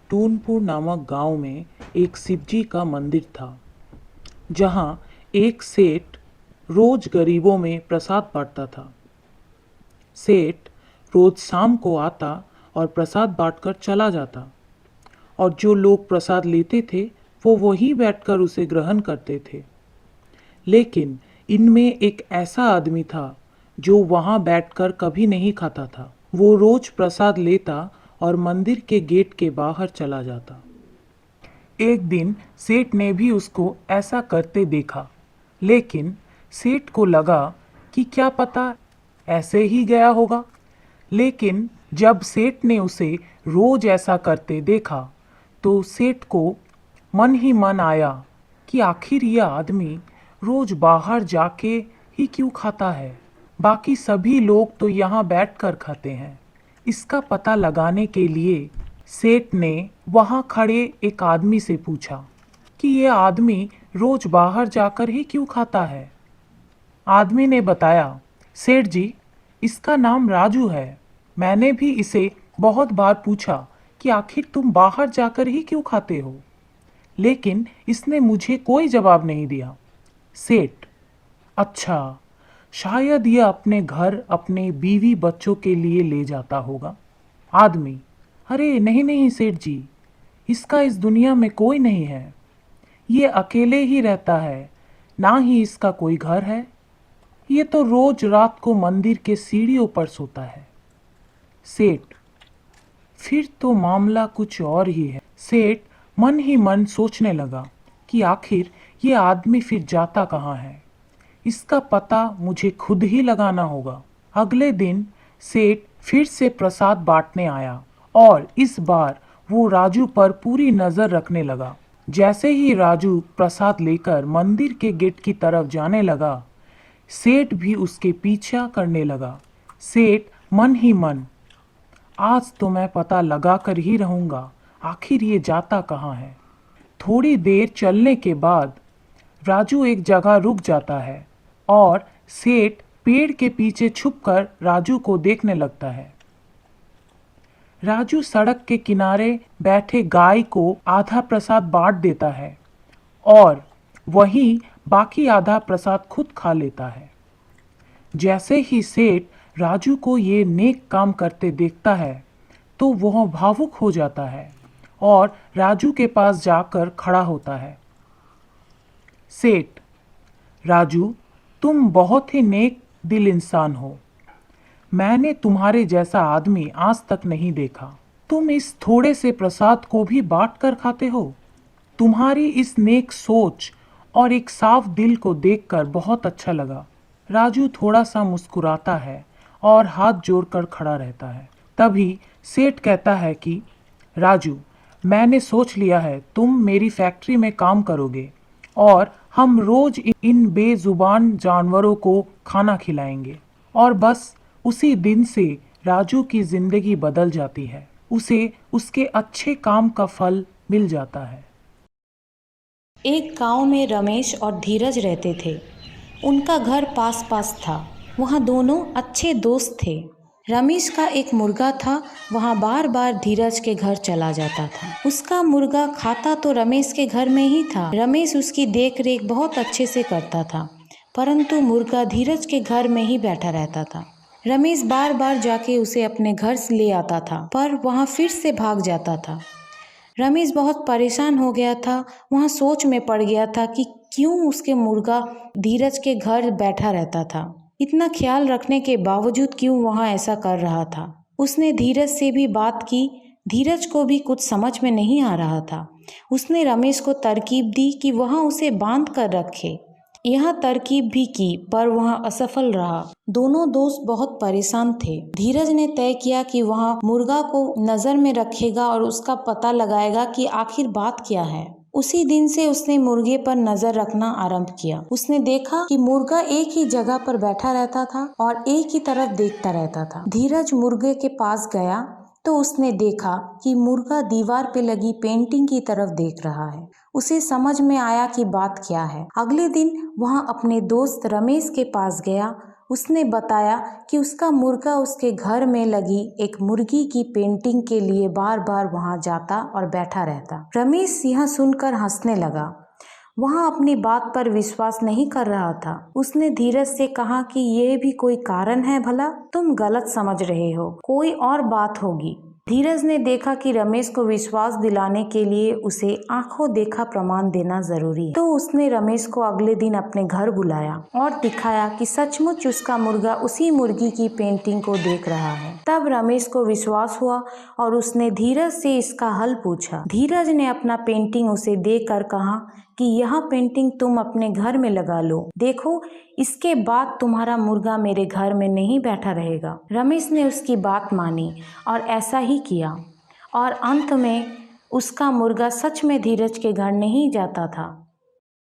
टूनपुर नामक गांव में एक शिवजी का मंदिर था, जहां एक सेठ रोज गरीबों में प्रसाद बांटता था। सेठ रोज शाम को आता और प्रसाद बांटकर चला जाता, और जो लोग प्रसाद लेते थे वो वहीं बैठकर उसे ग्रहण करते थे। लेकिन इनमें एक ऐसा आदमी था जो वहां बैठकर कभी नहीं खाता था। वो रोज प्रसाद लेता और मंदिर के गेट के बाहर चला जाता। एक दिन सेठ ने भी उसको ऐसा करते देखा, लेकिन सेठ को लगा कि क्या पता ऐसे ही गया होगा। लेकिन जब सेठ ने उसे रोज ऐसा करते देखा, तो सेठ को मन ही मन आया कि आखिर यह आदमी रोज बाहर जाके ही क्यों खाता है। बाकी सभी लोग तो यहाँ बैठकर खाते हैं। इसका पता लगाने के लिए सेठ ने वहाँ खड़े एक आदमी से पूछा कि यह आदमी रोज बाहर जाकर ही क्यों खाता है। आदमी ने बताया, सेठ जी, इसका नाम राजू है। मैंने भी इसे बहुत बार पूछा कि आखिर तुम बाहर जाकर ही क्यों खाते हो, लेकिन इसने मुझे कोई जवाब नहीं दिया। सेठ, अच्छा, शायद यह अपने घर अपने बीवी बच्चों के लिए ले जाता होगा। आदमी, अरे नहीं नहीं सेठ जी, इसका इस दुनिया में कोई नहीं है। ये अकेले ही रहता है, ना ही इसका कोई घर है। ये तो रोज रात को मंदिर के सीढ़ियों पर सोता है। सेठ, फिर तो मामला कुछ और ही है। सेठ मन ही मन सोचने लगा कि आखिर ये आदमी फिर जाता कहाँ है। इसका पता मुझे खुद ही लगाना होगा। अगले दिन सेठ फिर से प्रसाद बांटने आया, और इस बार वो राजू पर पूरी नजर रखने लगा। जैसे ही राजू प्रसाद लेकर मंदिर के गेट की तरफ जाने लगा, सेठ भी उसके पीछा करने लगा। सेठ मन ही मन, आज तो मैं पता लगा कर ही रहूंगा आखिर ये जाता कहाँ है। थोड़ी देर चलने के बाद राजू एक जगह रुक जाता है, और सेठ पेड़ के पीछे छुपकर राजू को देखने लगता है। राजू सड़क के किनारे बैठे गाय को आधा प्रसाद बांट देता है, और वहीं बाकी आधा प्रसाद खुद खा लेता है। जैसे ही सेठ राजू को ये नेक काम करते देखता है, तो वह भावुक हो जाता है और राजू के पास जाकर खड़ा होता है। सेठ, राजू, तुम बहुत ही नेक दिल इंसान हो। मैंने तुम्हारे जैसा आदमी आज तक नहीं देखा। तुम इस थोड़े से प्रसाद को भी बांट कर खाते हो। तुम्हारी इस नेक सोच और एक साफ दिल को देखकर बहुत अच्छा लगा। राजू थोड़ा सा मुस्कुराता है और हाथ जोड़कर खड़ा रहता है। तभी सेठ कहता है कि राजू, मैंने सोच लिया है, तुम मेरी फैक्ट्री में काम करोगे और हम रोज इन बेजुबान जानवरों को खाना खिलाएंगे। और बस उसी दिन से राजू की जिंदगी बदल जाती है। उसे उसके अच्छे काम का फल मिल जाता है। एक गांव में रमेश और धीरज रहते थे। उनका घर पास पास था। वहाँ दोनों अच्छे दोस्त थे। रमेश का एक मुर्गा था, वहाँ बार बार धीरज के घर चला जाता था। उसका मुर्गा खाता तो रमेश के घर में ही था। रमेश उसकी देख रेख बहुत अच्छे से करता था, परंतु मुर्गा धीरज के घर में ही बैठा रहता था। रमेश बार बार जाके उसे अपने घर से ले आता था, पर वहाँ फिर से भाग जाता था। रमेश बहुत परेशान हो गया था। वहाँ सोच में पड़ गया था कि क्यों उसके मुर्गा धीरज के घर बैठा रहता था। इतना ख्याल रखने के बावजूद क्यों वहाँ ऐसा कर रहा था। उसने धीरज से भी बात की। धीरज को भी कुछ समझ में नहीं आ रहा था। उसने रमेश को तरकीब दी कि वहाँ उसे बांध कर रखे। यह तरकीब भी की, पर वह असफल रहा। दोनों दोस्त बहुत परेशान थे। धीरज ने तय किया कि वह मुर्गा को नजर में रखेगा और उसका पता लगाएगा कि आखिर बात क्या है। उसी दिन से उसने मुर्गे पर नजर रखना आरंभ किया। उसने देखा कि मुर्गा एक ही जगह पर बैठा रहता था और एक ही तरफ देखता रहता था। धीरज मुर्गे के पास गया तो उसने देखा कि मुर्गा दीवार पे लगी पेंटिंग की तरफ देख रहा है। उसे समझ में आया कि बात क्या है। अगले दिन वह अपने दोस्त रमेश के पास गया उसने बताया कि उसका मुर्गा उसके घर में लगी एक मुर्गी की पेंटिंग के लिए बार बार वहां जाता और बैठा रहता। रमेश यह सुनकर हंसने लगा। वह अपनी बात पर विश्वास नहीं कर रहा था। उसने धीरज से कहा कि यह भी कोई कारण है भला? तुम गलत समझ रहे हो, कोई और बात होगी। धीरज ने देखा कि रमेश को विश्वास दिलाने के लिए उसे आंखों देखा प्रमाण देना जरूरी है, तो उसने रमेश को अगले दिन अपने घर बुलाया और दिखाया कि सचमुच उसका मुर्गा उसी मुर्गी की पेंटिंग को देख रहा है। तब रमेश को विश्वास हुआ और उसने धीरज से इसका हल पूछा। धीरज ने अपना पेंटिंग उसे देकर कहा कि यह पेंटिंग तुम अपने घर में लगा लो, देखो इसके बाद तुम्हारा मुर्गा मेरे घर में नहीं बैठा रहेगा। रमेश ने उसकी बात मानी और ऐसा ही किया और अंत में उसका मुर्गा सच में धीरज के घर नहीं जाता था।